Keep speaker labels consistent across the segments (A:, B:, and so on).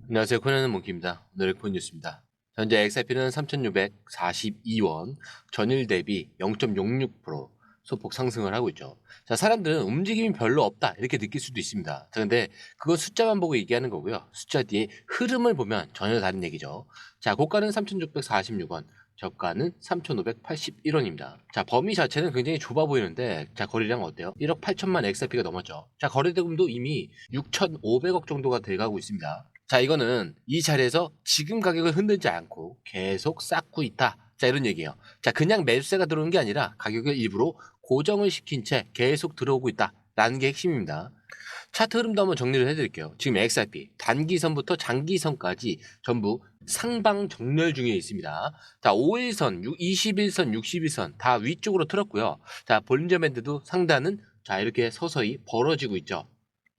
A: 안녕하세요. 코난의 몽키입니다. 오늘의 폰 뉴스입니다. 현재 XRP는 3,642원, 전일 대비 0.66% 소폭 상승을 하고 있죠. 자, 사람들은 움직임이 별로 없다 이렇게 느낄 수도 있습니다. 자, 근데 그건 숫자만 보고 얘기하는 거고요. 숫자 뒤에 흐름을 보면 전혀 다른 얘기죠. 자, 고가는 3,646원, 저가는 3,581원입니다. 자, 범위 자체는 굉장히 좁아 보이는데, 자, 거래량 어때요? 1억 8천만 XRP가 넘었죠. 자, 거래대금도 이미 6,500억 정도가 돼가고 있습니다. 자, 이거는 이 자리에서 지금 가격을 흔들지 않고 계속 쌓고 있다. 자, 이런 얘기예요. 자, 그냥 매수세가 들어오는 게 아니라 가격을 일부러 고정을 시킨 채 계속 들어오고 있다. 라는 게 핵심입니다. 차트 흐름도 한번 정리를 해드릴게요. 지금 XRP 단기선부터 장기선까지 전부 상방 정렬 중에 있습니다. 자, 5일선, 21선, 61선 다 위쪽으로 틀었고요. 자, 볼린저 밴드도 상단은 자, 이렇게 서서히 벌어지고 있죠.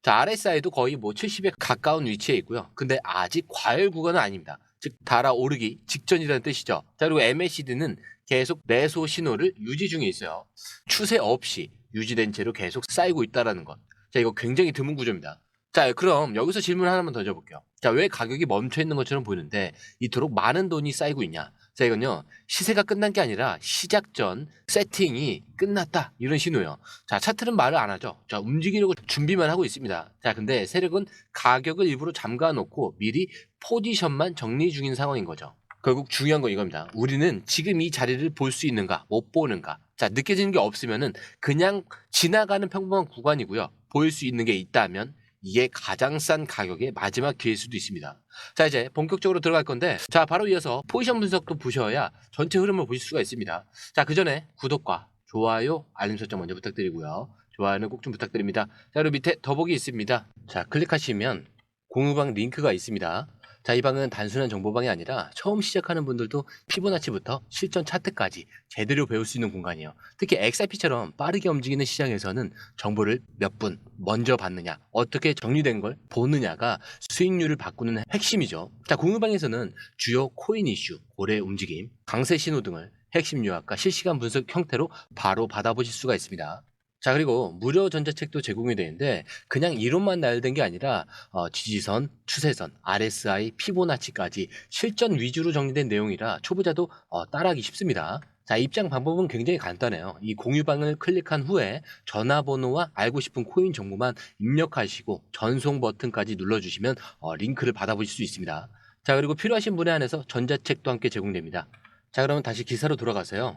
A: 자, RSI도 거의 뭐 70에 가까운 위치에 있고요. 근데 아직 과열 구간은 아닙니다. 즉 달아오르기 직전이라는 뜻이죠. 자, 그리고 MACD는 계속 매수 신호를 유지 중에 있어요. 추세 없이 유지된 채로 계속 쌓이고 있다는 것. 자, 이거 굉장히 드문 구조입니다. 자, 그럼 여기서 질문 하나만 던져볼게요. 자, 왜 가격이 멈춰 있는 것처럼 보이는데 이토록 많은 돈이 쌓이고 있냐? 자, 이건요, 시세가 끝난 게 아니라 시작 전 세팅이 끝났다. 이런 신호예요. 자, 차트는 말을 안 하죠. 자, 움직이려고 준비만 하고 있습니다. 자, 근데 세력은 가격을 일부러 잠가 놓고 미리 포지션만 정리 중인 상황인 거죠. 결국 중요한 건 이겁니다. 우리는 지금 이 자리를 볼 수 있는가, 못 보는가. 자, 느껴지는 게 없으면은 그냥 지나가는 평범한 구간이고요. 보일 수 있는 게 있다면 이게 가장 싼 가격의 마지막 기회일 수도 있습니다. 자, 이제 본격적으로 들어갈 건데, 자, 바로 이어서 포지션 분석도 보셔야 전체 흐름을 보실 수가 있습니다. 자, 그 전에 구독과 좋아요, 알림 설정 먼저 부탁드리고요. 좋아요는 꼭 좀 부탁드립니다. 자, 그리고 밑에 더보기 있습니다. 자, 클릭하시면 공유방 링크가 있습니다. 자, 이 방은 단순한 정보방이 아니라 처음 시작하는 분들도 피보나치부터 실전 차트까지 제대로 배울 수 있는 공간이에요. 특히 XRP처럼 빠르게 움직이는 시장에서는 정보를 몇 분 먼저 받느냐, 어떻게 정리된 걸 보느냐가 수익률을 바꾸는 핵심이죠. 자, 공유방에서는 주요 코인 이슈, 고래 움직임, 강세 신호 등을 핵심 요약과 실시간 분석 형태로 바로 받아보실 수가 있습니다. 자, 그리고 무료 전자책도 제공이 되는데 그냥 이론만 나열된 게 아니라 지지선, 추세선, RSI, 피보나치까지 실전 위주로 정리된 내용이라 초보자도 따라하기 쉽습니다. 자, 입장 방법은 굉장히 간단해요. 이 공유방을 클릭한 후에 전화번호와 알고 싶은 코인 정보만 입력하시고 전송 버튼까지 눌러주시면 링크를 받아보실 수 있습니다. 자, 그리고 필요하신 분에 한해서 전자책도 함께 제공됩니다. 자, 그러면 다시 기사로 돌아가세요.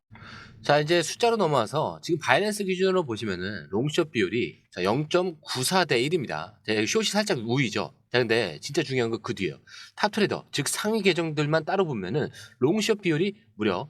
A: 자, 이제 숫자로 넘어와서 지금 바이낸스 기준으로 보시면은 롱숏 비율이 0.94 대 1입니다. 숏이 살짝 우위죠. 자, 근데 진짜 중요한 건 그 뒤에요. 탑트레이더, 즉 상위 계정들만 따로 보면은 롱숏 비율이 무려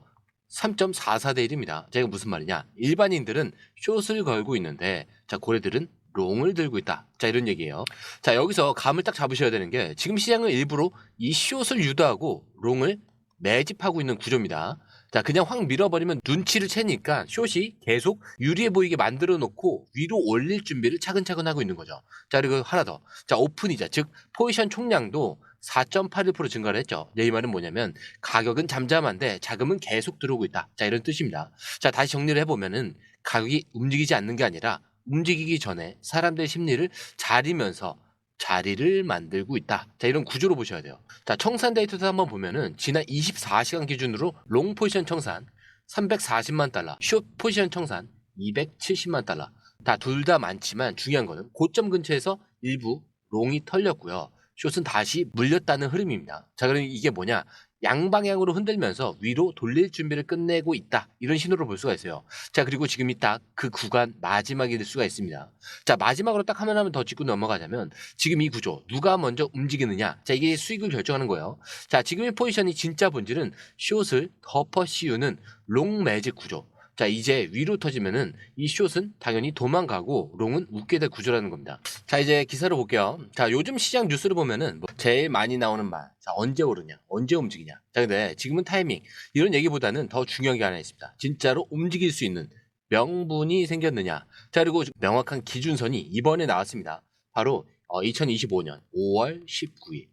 A: 3.44 대 1입니다. 자, 이거 무슨 말이냐? 일반인들은 숏을 걸고 있는데, 자, 고래들은 롱을 들고 있다. 자, 이런 얘기예요. 자, 여기서 감을 딱 잡으셔야 되는 게 지금 시장은 일부러 이 숏을 유도하고 롱을 매집하고 있는 구조입니다. 자, 그냥 확 밀어버리면 눈치를 채니까 숏이 계속 유리해 보이게 만들어 놓고 위로 올릴 준비를 차근차근 하고 있는 거죠. 자, 그리고 하나 더. 자, 오픈이자, 즉, 포지션 총량도 4.81% 증가를 했죠. 이 말은 뭐냐면 가격은 잠잠한데 자금은 계속 들어오고 있다. 자, 이런 뜻입니다. 자, 다시 정리를 해보면은 가격이 움직이지 않는 게 아니라 움직이기 전에 사람들의 심리를 자리면서 자리를 만들고 있다. 자, 이런 구조로 보셔야 돼요. 자, 청산 데이터도 한번 보면은 지난 24시간 기준으로 롱 포지션 청산 340만 달러, 숏 포지션 청산 270만 달러. 다 둘 다 많지만 중요한 거는 고점 근처에서 일부 롱이 털렸고요. 숏은 다시 물렸다는 흐름입니다. 자, 그럼 이게 뭐냐? 양방향으로 흔들면서 위로 돌릴 준비를 끝내고 있다. 이런 신호를 볼 수가 있어요. 자, 그리고 지금이 딱 그 구간 마지막이 될 수가 있습니다. 자, 마지막으로 딱 하나만 더 짚고 넘어가자면 지금 이 구조 누가 먼저 움직이느냐. 자, 이게 수익을 결정하는 거예요. 자, 지금의 포지션이 진짜 본질은 숏을 덮어 씌우는 롱 매직 구조. 자, 이제 위로 터지면은 이 숏은 당연히 도망가고 롱은 웃게 될 구조라는 겁니다. 자, 이제 기사를 볼게요. 자, 요즘 시장 뉴스를 보면은 뭐 제일 많이 나오는 말. 자, 언제 오르냐? 언제 움직이냐? 자, 근데 지금은 타이밍. 이런 얘기보다는 더 중요한 게 하나 있습니다. 진짜로 움직일 수 있는 명분이 생겼느냐? 자, 그리고 명확한 기준선이 이번에 나왔습니다. 바로 2025년 5월 19일.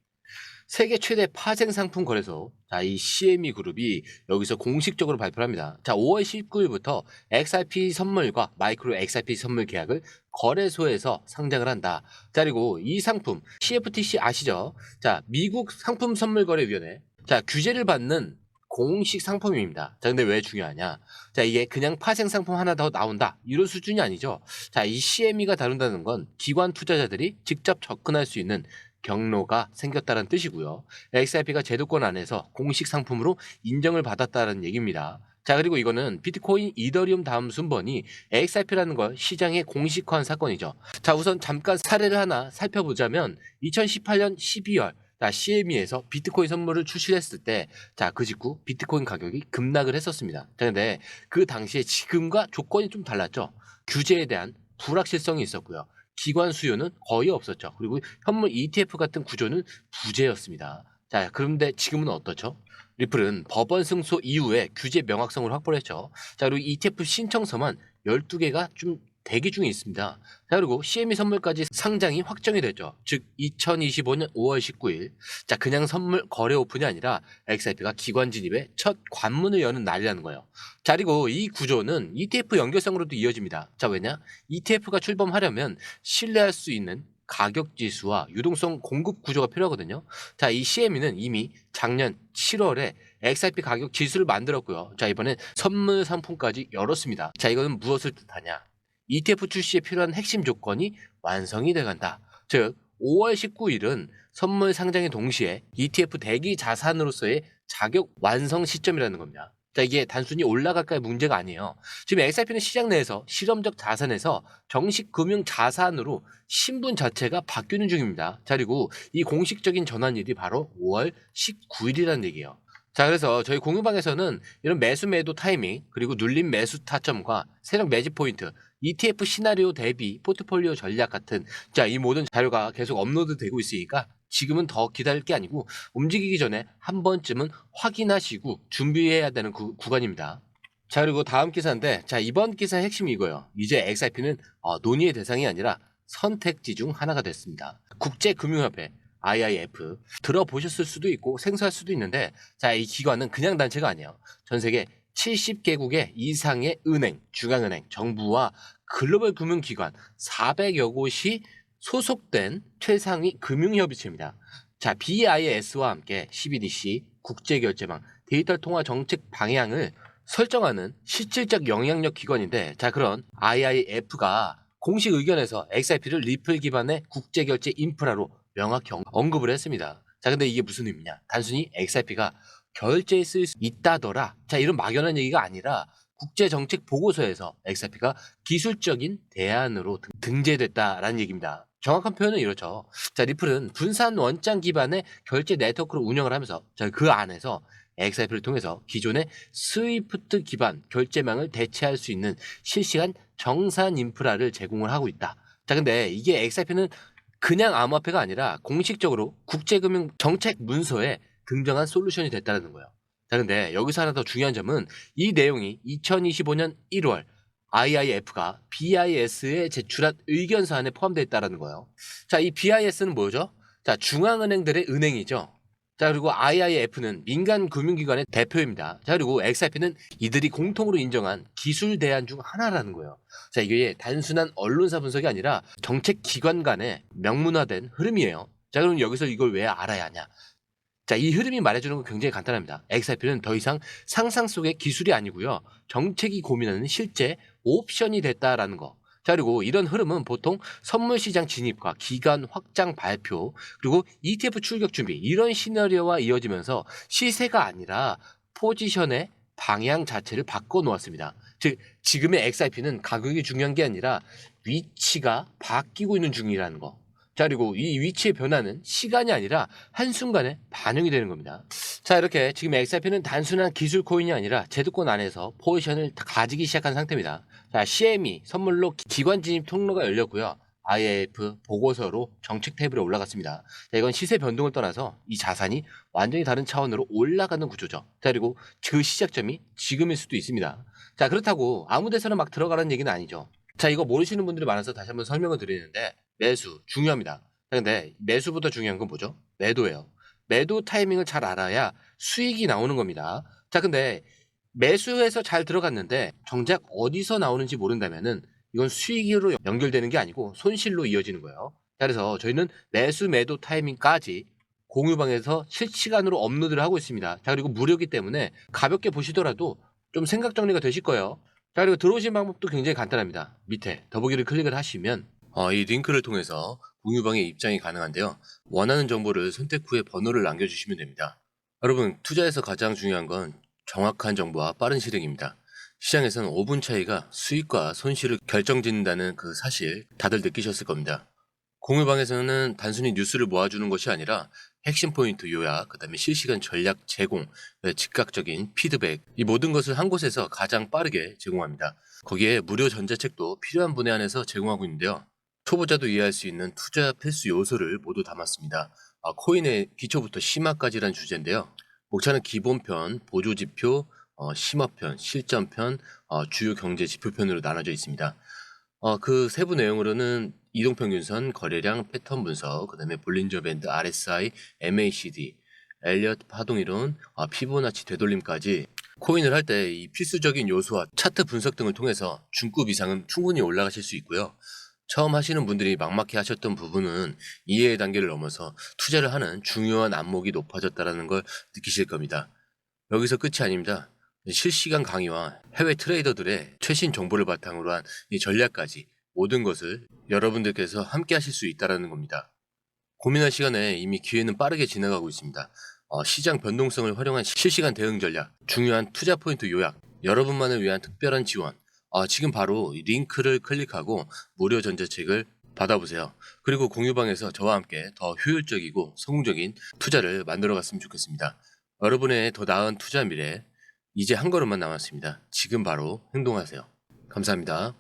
A: 세계 최대 파생 상품 거래소, 자, 이 CME 그룹이 여기서 공식적으로 발표를 합니다. 자, 5월 19일부터 XRP 선물과 마이크로 XRP 선물 계약을 거래소에서 상장을 한다. 자, 그리고 이 상품, CFTC 아시죠? 자, 미국 상품 선물 거래위원회. 자, 규제를 받는 공식 상품입니다. 자, 근데 왜 중요하냐? 자, 이게 그냥 파생 상품 하나 더 나온다. 이런 수준이 아니죠. 자, 이 CME가 다룬다는 건 기관 투자자들이 직접 접근할 수 있는 경로가 생겼다는 뜻이고요. XRP가 제도권 안에서 공식 상품으로 인정을 받았다는 얘기입니다. 자, 그리고 이거는 비트코인, 이더리움 다음 순번이 XRP라는 걸 시장에 공식화한 사건이죠. 자, 우선 잠깐 사례를 하나 살펴보자면 2018년 12월 CME에서 비트코인 선물을 출시했을 때, 자, 그 직후 비트코인 가격이 급락을 했었습니다. 자, 근데 그 당시에 지금과 조건이 좀 달랐죠. 규제에 대한 불확실성이 있었고요. 기관 수요는 거의 없었죠. 그리고 현물 ETF 같은 구조는 부재였습니다. 자, 그런데 지금은 어떻죠? 리플은 법원 승소 이후에 규제 명확성을 확보를 했죠. 자, 그리고 ETF 신청서만 12개가 좀 대기 중에 있습니다. 자, 그리고 CME 선물까지 상장이 확정이 됐죠. 즉 2025년 5월 19일. 자, 그냥 선물 거래 오픈이 아니라 XRP가 기관 진입에 첫 관문을 여는 날이라는 거예요. 자, 그리고 이 구조는 ETF 연결성으로도 이어집니다. 자, 왜냐? ETF가 출범하려면 신뢰할 수 있는 가격 지수와 유동성 공급 구조가 필요하거든요. 자, 이 CME는 이미 작년 7월에 XRP 가격 지수를 만들었고요. 자, 이번엔 선물 상품까지 열었습니다. 자, 이거는 무엇을 뜻하냐? ETF 출시에 필요한 핵심 조건이 완성이 돼간다. 즉 5월 19일은 선물 상장의 동시에 ETF 대기 자산으로서의 자격 완성 시점이라는 겁니다. 자, 이게 단순히 올라갈까의 문제가 아니에요. 지금 XRP는 시장 내에서 실험적 자산에서 정식 금융 자산으로 신분 자체가 바뀌는 중입니다. 자, 그리고 이 공식적인 전환일이 바로 5월 19일이라는 얘기예요. 자, 그래서 저희 공유방에서는 이런 매수 매도 타이밍, 그리고 눌림 매수 타점과 세력 매집 포인트, ETF 시나리오 대비 포트폴리오 전략 같은, 자, 이 모든 자료가 계속 업로드 되고 있으니까 지금은 더 기다릴 게 아니고 움직이기 전에 한 번쯤은 확인하시고 준비해야 되는 구간입니다. 자, 그리고 다음 기사인데, 자, 이번 기사의 핵심이 이거예요. 이제 XRP는 논의의 대상이 아니라 선택지 중 하나가 됐습니다. 국제금융협회 IIF 들어보셨을 수도 있고 생소할 수도 있는데, 자, 이 기관은 그냥 단체가 아니에요. 전 세계 70개국의 이상의 은행, 중앙은행, 정부와 글로벌 금융기관 400여 곳이 소속된 최상위 금융협의체입니다. 자, BIS와 함께 CBDC, 국제결제망, 데이터 통화 정책 방향을 설정하는 실질적 영향력 기관인데, 자, 그런 IIF가 공식 의견에서 XRP를 리플 기반의 국제결제 인프라로 명확히 언급을 했습니다. 자, 근데 이게 무슨 의미냐? 단순히 XRP가 결제에 쓸 수 있다더라. 자, 이런 막연한 얘기가 아니라 국제정책 보고서에서 XRP가 기술적인 대안으로 등재됐다라는 얘기입니다. 정확한 표현은 이렇죠. 자, 리플은 분산 원장 기반의 결제 네트워크를 운영을 하면서, 자, 그 안에서 XRP를 통해서 기존의 스위프트 기반 결제망을 대체할 수 있는 실시간 정산 인프라를 제공을 하고 있다. 자, 근데 이게 XRP는 그냥 암호화폐가 아니라 공식적으로 국제금융 정책 문서에 등장한 솔루션이 됐다는 거예요. 자, 근데 여기서 하나 더 중요한 점은 이 내용이 2025년 1월 IIF가 BIS에 제출한 의견 사안에 포함되어 있다는 거예요. 자, 이 BIS는 뭐죠? 자, 중앙은행들의 은행이죠. 자, 그리고 IIF는 민간 금융기관의 대표입니다. 자, 그리고 XRP는 이들이 공통으로 인정한 기술 대안 중 하나라는 거예요. 자, 이게 단순한 언론사 분석이 아니라 정책 기관 간의 명문화된 흐름이에요. 자, 그럼 여기서 이걸 왜 알아야 하냐? 자, 이 흐름이 말해주는 건 굉장히 간단합니다. XRP는 더 이상 상상 속의 기술이 아니고요. 정책이 고민하는 실제 옵션이 됐다라는 거. 자, 그리고 이런 흐름은 보통 선물 시장 진입과 기간 확장 발표, 그리고 ETF 출격 준비, 이런 시나리오와 이어지면서 시세가 아니라 포지션의 방향 자체를 바꿔 놓았습니다. 즉, 지금의 XRP는 가격이 중요한 게 아니라 위치가 바뀌고 있는 중이라는 거. 자, 그리고 이 위치의 변화는 시간이 아니라 한순간에 반영이 되는 겁니다. 자, 이렇게 지금 XRP는 단순한 기술 코인이 아니라 제도권 안에서 포지션을 가지기 시작한 상태입니다. 자, CME 선물로 기관 진입 통로가 열렸고요. IIF 보고서로 정책 테이블에 올라갔습니다. 자, 이건 시세 변동을 떠나서 이 자산이 완전히 다른 차원으로 올라가는 구조죠. 자, 그리고 그 시작점이 지금일 수도 있습니다. 자, 그렇다고 아무 데서나 막 들어가라는 얘기는 아니죠. 자, 이거 모르시는 분들이 많아서 다시 한번 설명을 드리는데, 매수 중요합니다. 근데 매수보다 중요한 건 뭐죠? 매도예요. 매도 타이밍을 잘 알아야 수익이 나오는 겁니다. 자, 근데 매수해서 잘 들어갔는데 정작 어디서 나오는지 모른다면은 이건 수익으로 연결되는 게 아니고 손실로 이어지는 거예요. 자, 그래서 저희는 매수 매도 타이밍까지 공유방에서 실시간으로 업로드를 하고 있습니다. 자, 그리고 무료이기 때문에 가볍게 보시더라도 좀 생각 정리가 되실 거예요. 자, 그리고 들어오신 방법도 굉장히 간단합니다. 밑에 더보기를 클릭을 하시면 이 링크를 통해서 공유방에 입장이 가능한데요. 원하는 정보를 선택 후에 번호를 남겨주시면 됩니다. 여러분, 투자에서 가장 중요한 건 정확한 정보와 빠른 실행입니다. 시장에서는 5분 차이가 수익과 손실을 결정짓는다는 그 사실 다들 느끼셨을 겁니다. 공유방에서는 단순히 뉴스를 모아주는 것이 아니라 핵심 포인트 요약, 그다음에 실시간 전략 제공, 즉각적인 피드백, 이 모든 것을 한 곳에서 가장 빠르게 제공합니다. 거기에 무료 전자책도 필요한 분에 한해서 제공하고 있는데요. 초보자도 이해할 수 있는 투자 필수 요소를 모두 담았습니다. 코인의 기초부터 심화까지란 주제인데요. 목차는 기본편, 보조지표, 심화편, 실전편, 주요 경제 지표편으로 나눠져 있습니다. 그 세부 내용으로는 이동평균선, 거래량, 패턴 분석, 그다음에 볼린저 밴드, RSI, MACD, 엘리엇 파동이론, 피보나치 되돌림까지 코인을 할 때 이 필수적인 요소와 차트 분석 등을 통해서 중급 이상은 충분히 올라가실 수 있고요. 처음 하시는 분들이 막막해 하셨던 부분은 이해의 단계를 넘어서 투자를 하는 중요한 안목이 높아졌다는 걸 느끼실 겁니다. 여기서 끝이 아닙니다. 실시간 강의와 해외 트레이더들의 최신 정보를 바탕으로 한 이 전략까지 모든 것을 여러분들께서 함께 하실 수 있다는 겁니다. 고민할 시간에 이미 기회는 빠르게 지나가고 있습니다. 시장 변동성을 활용한 실시간 대응 전략, 중요한 투자 포인트 요약, 여러분만을 위한 특별한 지원. 지금 바로 이 링크를 클릭하고 무료 전자책을 받아보세요. 그리고 공유방에서 저와 함께 더 효율적이고 성공적인 투자를 만들어 갔으면 좋겠습니다. 여러분의 더 나은 투자 미래, 이제 한 걸음만 남았습니다. 지금 바로 행동하세요. 감사합니다.